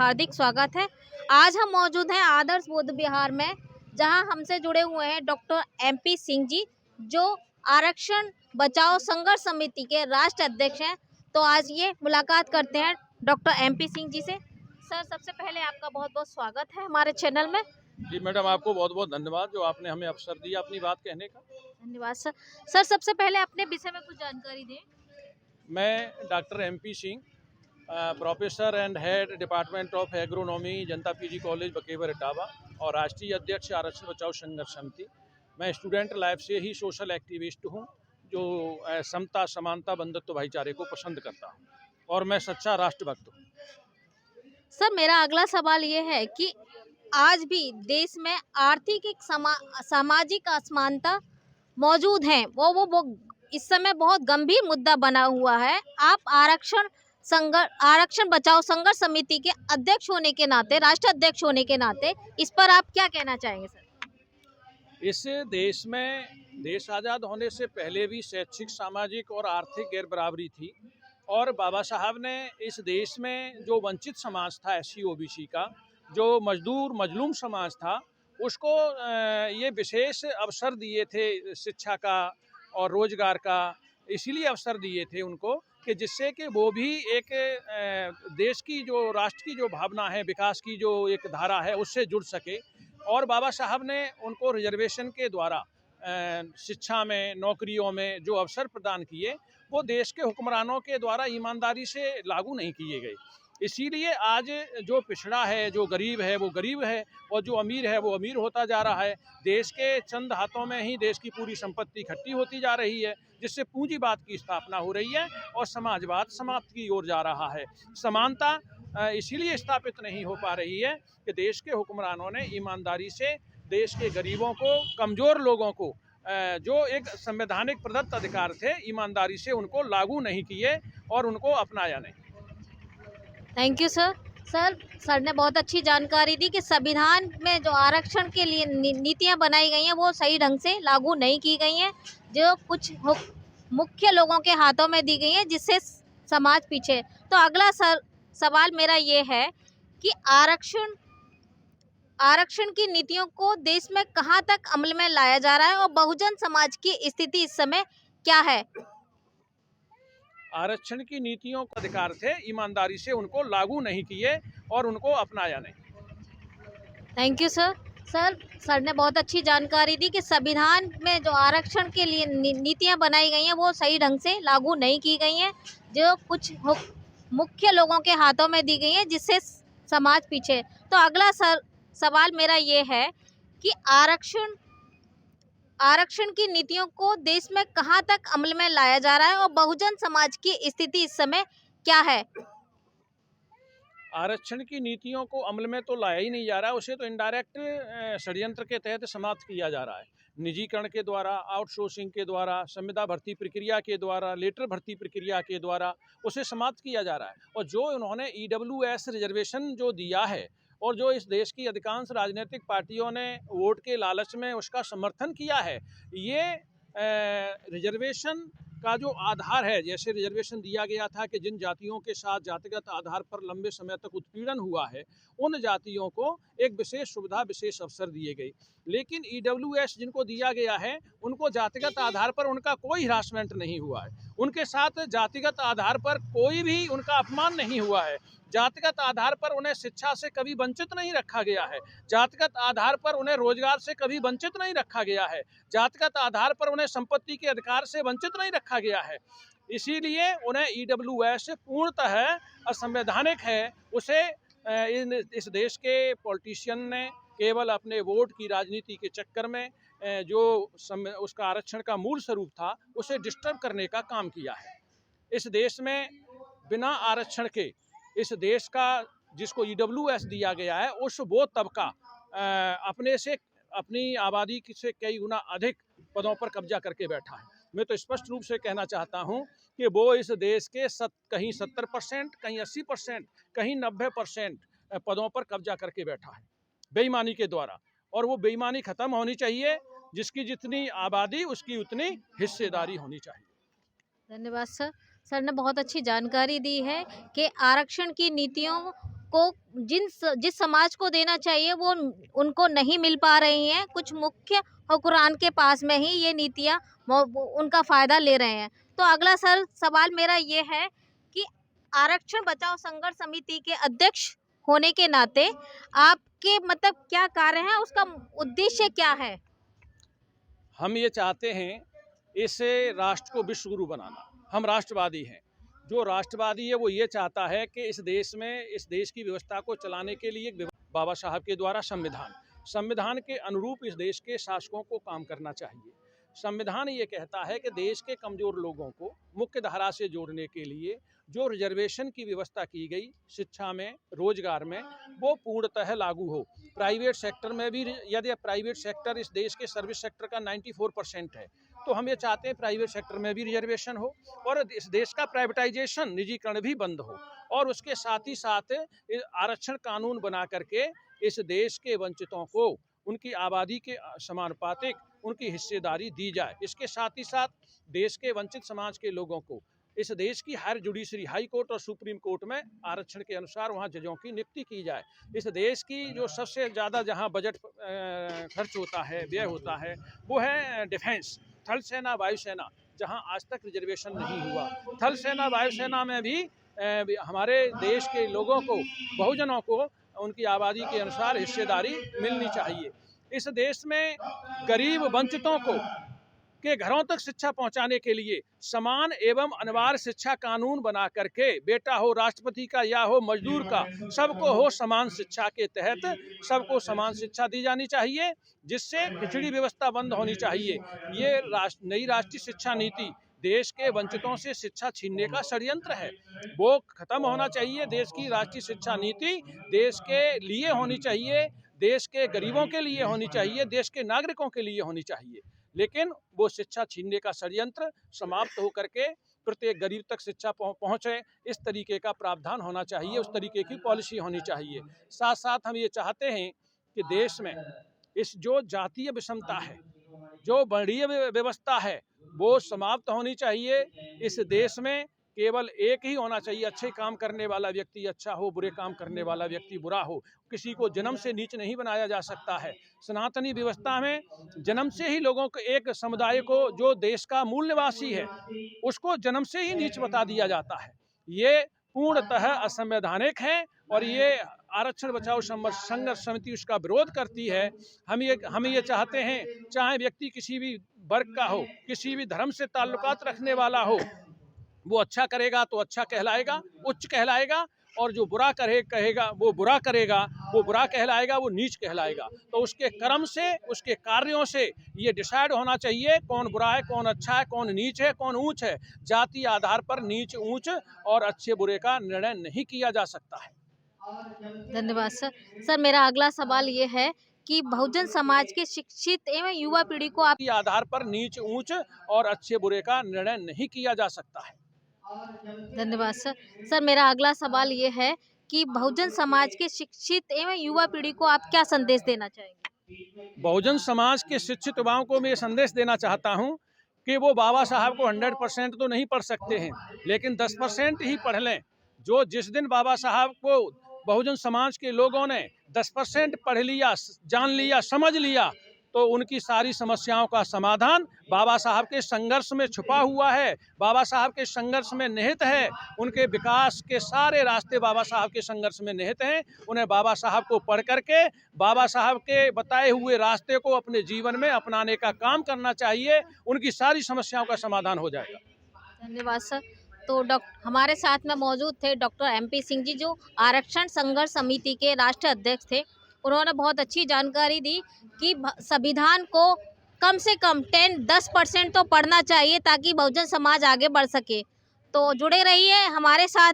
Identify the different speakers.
Speaker 1: हार्दिक स्वागत है। आज हम मौजूद हैं आदर्श बौद्ध विहार में, जहां हमसे जुड़े हुए हैं डॉक्टर MP सिंह जी, जो आरक्षण बचाओ संघर्ष समिति के राष्ट्र अध्यक्ष हैं। तो आज ये मुलाकात करते हैं डॉक्टर MP सिंह जी से। सर, सबसे पहले आपका बहुत बहुत स्वागत है हमारे चैनल में।
Speaker 2: जी मैडम, आपको बहुत बहुत धन्यवाद जो आपने हमें अवसर दिया अपनी बात कहने का।
Speaker 1: धन्यवाद सर। सर, सबसे पहले अपने विषय में कुछ जानकारी दें।
Speaker 2: मैं doctor MP Singh, professor and head department of agronomy, Janata PG college Bakewar Etawah और राष्ट्रीय अध्यक्ष आरक्षण बचाओ संघर्ष समिति। मैं स्टूडेंट लाइफ से ही सोशल एक्टिविस्ट हूँ, जो समता, समानता, बंधुत्व, भाईचारे को पसंद करता हूँ और मैं सच्चा राष्ट्रभक्त हूँ।
Speaker 1: सर, मेरा अगला सवाल ये है कि आज भी देश में आर्थिक एक सामाजिक असमानता मौजूद है। वो इस समय बहुत गंभीर मुद्दा बना हुआ है। आप आरक्षण बचाओ संघर्ष समिति के अध्यक्ष होने के नाते, राष्ट्र अध्यक्ष होने के नाते, इस पर आप क्या कहना चाहेंगे सर?
Speaker 2: इस देश में, देश आज़ाद होने से पहले भी शैक्षिक, सामाजिक और आर्थिक गैर बराबरी थी और बाबा साहब ने इस देश में जो वंचित समाज था SC OBC का, जो मजदूर मजलूम समाज था, उसको ये विशेष अवसर दिए थे शिक्षा का और रोजगार का। इसीलिए अवसर दिए थे उनको कि जिससे कि वो भी एक देश की जो राष्ट्र की जो भावना है, विकास की जो एक धारा है, उससे जुड़ सके। और बाबा साहब ने उनको रिजर्वेशन के द्वारा शिक्षा में, नौकरियों में जो अवसर प्रदान किए, वो देश के हुक्मरानों के द्वारा ईमानदारी से लागू नहीं किए गए। इसीलिए आज जो पिछड़ा है, जो गरीब है, वो गरीब है और जो अमीर है, वो अमीर होता जा रहा है। देश के चंद हाथों में ही देश की पूरी संपत्ति इकट्ठी होती जा रही है, जिससे पूंजीवाद की स्थापना हो रही है और समाजवाद समाप्त की ओर जा रहा है। समानता इसीलिए स्थापित नहीं हो पा रही है कि देश के हुक्मरानों ने ईमानदारी से देश के गरीबों को, कमज़ोर लोगों को, जो एक संवैधानिक प्रदत्त अधिकार थे, ईमानदारी से उनको लागू नहीं किए और उनको अपनाया नहीं।
Speaker 1: Thank you sir. सर ने बहुत अच्छी जानकारी दी कि संविधान में जो आरक्षण के लिए नीतियां बनाई गई हैं, वो सही ढंग से लागू नहीं की गई हैं, जो कुछ मुख्य लोगों के हाथों में दी गई हैं, जिससे समाज पीछे। तो अगला सवाल मेरा ये है कि आरक्षण की नीतियों को देश में कहां तक अमल में लाया जा रहा है और बहुजन समाज की स्थिति इस समय क्या है?
Speaker 2: आरक्षण की नीतियों का अधिकार थे, ईमानदारी से उनको लागू नहीं किए और उनको अपनाया नहीं।
Speaker 1: Thank you sir. सर ने बहुत अच्छी जानकारी दी कि संविधान में जो आरक्षण के लिए नीतियां बनाई गई हैं, वो सही ढंग से लागू नहीं की गई हैं, जो कुछ मुख्य लोगों के हाथों में दी गई हैं, जिससे समाज पीछे। तो अगला सवाल मेरा ये है कि आरक्षण की नीतियों को देश में कहां तक अमल में लाया जा रहा है और बहुजन समाज की स्थिति इस समय क्या है?
Speaker 2: आरक्षण की नीतियों को अमल में तो लाया ही नहीं जा रहा है, उसे तो इनडायरेक्ट षड्यंत्र के तहत समाप्त किया जा रहा है। निजीकरण के द्वारा, आउटसोर्सिंग के द्वारा, संविदा भर्ती प्रक्रिया के द्वारा, लेटर भर्ती प्रक्रिया के द्वारा उसे समाप्त किया जा रहा है। और जो उन्होंने EWS रिजर्वेशन जो दिया है और जो इस देश की अधिकांश राजनीतिक पार्टियों ने वोट के लालच में उसका समर्थन किया है, ये रिजर्वेशन का जो आधार है, जैसे रिजर्वेशन दिया गया था कि जिन जातियों के साथ जातिगत आधार पर लंबे समय तक उत्पीड़न हुआ है, उन जातियों को एक विशेष सुविधा, विशेष अवसर दिए गए। लेकिन EWS जिनको दिया गया है, उनको जातिगत आधार पर उनका कोई हिरासमेंट नहीं हुआ है, उनके साथ जातिगत आधार पर कोई भी उनका अपमान नहीं हुआ है, जातिगत आधार पर उन्हें शिक्षा से कभी वंचित नहीं रखा गया है, जातिगत आधार पर उन्हें रोजगार से कभी वंचित नहीं रखा गया है, जातिगत आधार पर उन्हें संपत्ति के अधिकार से वंचित नहीं रखा गया है। इसीलिए उन्हें EWS पूर्णतः असंवैधानिक है। उसे इस देश के पॉलिटिशियन ने केवल अपने वोट की राजनीति के चक्कर में जो उसका आरक्षण का मूल स्वरूप था, उसे डिस्टर्ब करने का काम किया है। इस देश में बिना आरक्षण के, इस देश का जिसको EWS दिया गया है, वो तबका अपने से, अपनी आबादी से कई गुना अधिक पदों पर कब्जा करके बैठा है। मैं तो स्पष्ट रूप से कहना चाहता हूं कि वो इस देश के कहीं 70%, कहीं 80%, कहीं 90% पदों पर कब्जा करके बैठा है बेईमानी के द्वारा। और वो बेईमानी खत्म होनी चाहिए। जिसकी जितनी आबादी, उसकी उतनी हिस्सेदारी होनी चाहिए।
Speaker 1: धन्यवाद सर। सर ने बहुत अच्छी जानकारी दी है कि आरक्षण की नीतियों को जिस समाज को देना चाहिए वो उनको नहीं मिल पा रही हैं। कुछ मुख्य हुक्मरान के पास में ही ये नीतियाँ उनका फ़ायदा ले रहे हैं। तो अगला सवाल मेरा ये है कि आरक्षण बचाओ संघर्ष समिति के अध्यक्ष होने के नाते आपके मतलब क्या कार्य है, उसका उद्देश्य क्या है?
Speaker 2: हम ये चाहते हैं इस राष्ट्र को विश्व गुरु बनाना। हम राष्ट्रवादी हैं। जो राष्ट्रवादी है वो ये चाहता है कि इस देश की व्यवस्था को चलाने के लिए बाबा साहब के द्वारा संविधान के अनुरूप इस देश के शासकों को काम करना चाहिए। संविधान ये कहता है कि देश के कमज़ोर लोगों को मुख्य धारा से जोड़ने के लिए जो रिजर्वेशन की व्यवस्था की गई शिक्षा में, रोजगार में, वो पूर्णतः लागू हो। प्राइवेट सेक्टर में भी, यदि प्राइवेट सेक्टर इस देश के सर्विस सेक्टर का 94% है, तो हम ये चाहते हैं प्राइवेट सेक्टर में भी रिजर्वेशन हो और इस देश का प्राइवेटाइजेशन, निजीकरण भी बंद हो और उसके साथ ही साथ आरक्षण कानून बना करके इस देश के वंचितों को उनकी आबादी के समानुपातिक उनकी हिस्सेदारी दी जाए। इसके साथ ही साथ देश के वंचित समाज के लोगों को इस देश की हर जुडिशरी, हाई कोर्ट और सुप्रीम कोर्ट में आरक्षण के अनुसार वहाँ जजों की नियुक्ति की जाए। इस देश की जो सबसे ज़्यादा जहाँ बजट खर्च होता है, व्यय होता है, वो है डिफेंस, थल सेना, वायुसेना, जहाँ आज तक रिजर्वेशन नहीं हुआ। थल सेना, वायुसेना में भी हमारे देश के लोगों को, बहुजनों को उनकी आबादी के अनुसार हिस्सेदारी मिलनी चाहिए। इस देश में गरीब वंचितों को के घरों तक शिक्षा पहुंचाने के लिए समान एवं अनिवार्य शिक्षा कानून बना करके, बेटा हो राष्ट्रपति का या हो मजदूर का, सबको हो समान शिक्षा के तहत सबको समान शिक्षा दी जानी चाहिए, जिससे खिचड़ी व्यवस्था बंद होनी चाहिए। ये नई राष्ट्रीय शिक्षा नीति देश के वंचितों से शिक्षा छीनने का षड्यंत्र है, वो खत्म होना चाहिए। देश की राष्ट्रीय शिक्षा नीति देश के लिए होनी चाहिए, देश के गरीबों के लिए होनी चाहिए, देश के नागरिकों के लिए होनी चाहिए। लेकिन वो शिक्षा छीनने का षड्यंत्र समाप्त होकर के प्रत्येक गरीब तक शिक्षा पहुँचे, इस तरीके का प्रावधान होना चाहिए, उस तरीके की पॉलिसी होनी चाहिए। साथ साथ हम ये चाहते हैं कि देश में इस जो जातीय विषमता है, जो वर्णीय व्यवस्था है, वो समाप्त होनी चाहिए। इस देश में केवल एक ही होना चाहिए, अच्छे काम करने वाला व्यक्ति अच्छा हो, बुरे काम करने वाला व्यक्ति बुरा हो। किसी को जन्म से नीच नहीं बनाया जा सकता है। सनातनी व्यवस्था में जन्म से ही लोगों को, एक समुदाय को जो देश का मूल निवासी है, उसको जन्म से ही नीच बता दिया जाता है। ये पूर्णतः असंवैधानिक है और ये आरक्षण बचाओ संघर्ष समिति उसका विरोध करती है। हम ये चाहते हैं, चाहे व्यक्ति किसी भी वर्ग का हो, किसी भी धर्म से ताल्लुकात रखने वाला हो, वो अच्छा करेगा तो अच्छा कहलाएगा, उच्च कहलाएगा, और जो बुरा कहेगा वो बुरा करेगा, वो बुरा कहलाएगा, वो नीच कहलाएगा। तो उसके कर्म से, उसके कार्यों से ये डिसाइड होना चाहिए कौन बुरा है, कौन अच्छा है, कौन नीच है, कौन ऊंच है। जाति आधार पर नीच ऊंच और अच्छे बुरे का निर्णय नहीं किया जा सकता है।
Speaker 1: धन्यवाद सर। सर मेरा अगला सवाल ये है कि बहुजन समाज के शिक्षित एवं युवा पीढ़ी को आप
Speaker 2: आधार पर नीच ऊंच और अच्छे बुरे का निर्णय नहीं किया जा सकता है।
Speaker 1: धन्यवाद सर। सर मेरा अगला सवाल ये है कि बहुजन समाज के शिक्षित एवं युवा पीढ़ी को आप क्या संदेश देना चाहेंगे?
Speaker 2: बहुजन समाज के शिक्षित युवाओं को मैं ये संदेश देना चाहता हूँ कि वो बाबा साहब को 100% तो नहीं पढ़ सकते हैं, लेकिन 10% ही पढ़ लें। जो जिस दिन बाबा साहब को बहुजन समाज के लोगों ने 10% पढ़ लिया, जान लिया, समझ लिया, तो उनकी सारी समस्याओं का समाधान बाबा साहब के संघर्ष में छुपा हुआ है, बाबा साहब के संघर्ष में निहित है। उनके विकास के सारे रास्ते बाबा साहब के संघर्ष में निहित हैं। उन्हें बाबा साहब को पढ़ करके बाबा साहब के बताए हुए रास्ते को अपने जीवन में अपनाने का काम करना चाहिए, उनकी सारी समस्याओं का समाधान हो जाएगा।
Speaker 1: धन्यवाद सर। तो हमारे साथ में मौजूद थे डॉक्टर MP सिंह जी, जो आरक्षण संघर्ष समिति के राष्ट्रीय अध्यक्ष थे। उन्होंने बहुत अच्छी जानकारी दी कि संविधान को कम से कम 10% तो पढ़ना चाहिए ताकि बहुजन समाज आगे बढ़ सके। तो जुड़े रहिए हमारे साथ।